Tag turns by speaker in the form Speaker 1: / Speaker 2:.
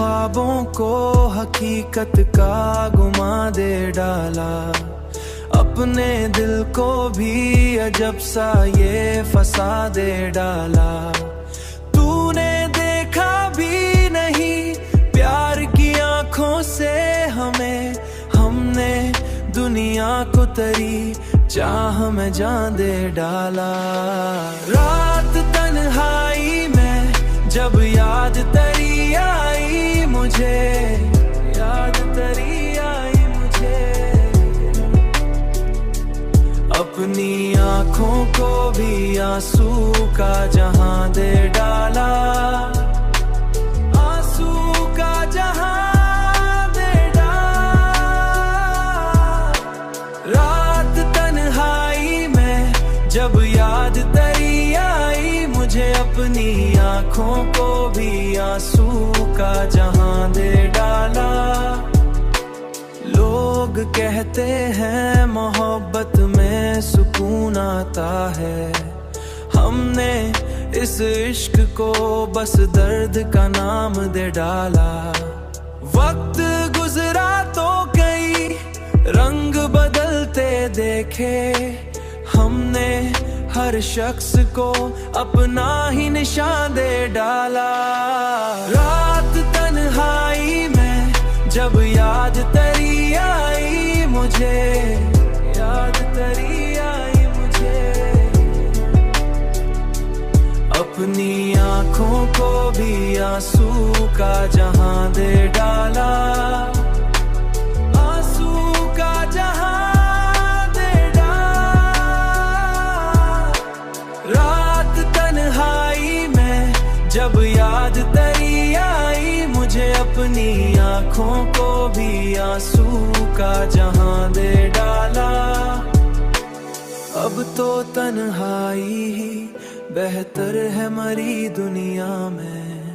Speaker 1: ख्वाबों को हकीकत का गुमा दे डाला। अपने दिल को भी अजब सा ये फंसा दे डाला। तूने देखा भी नहीं प्यार की आंखों से हमें, हमने दुनिया को तेरी चाह में जान दे डाला। रात तन्हाई में जब याद तेरी आई मुझे, याद तेरी आई मुझे, अपनी आंखों को भी आंसू का जहां दे डाला। आंसू का जहां दे डाला। रात तन्हाई में जब याद तेरी आई मुझे, अपनी आंखों को भी आंसू का जहां दे डाला। लोग कहते हैं मोहब्बत में सुकून आता है, हमने इस इश्क को बस दर्द का नाम दे डाला। वक्त गुजरा तो कई रंग बदलते देखे, हमने हर शख्स को अपना ही निशान दे डाला। रात तन्हाई में जब याद तेरी आई मुझे, याद तेरी आई मुझे, अपनी आंखों को भी आंसू का जहां दे डाला। आंसू का जहां दे डाला। रात तन्हाई में जब याद तेरी आई मुझे, अपनी आंखों को भी आंसू का जहां दे डाला। अब तो तन्हाई ही बेहतर है मरी दुनिया में।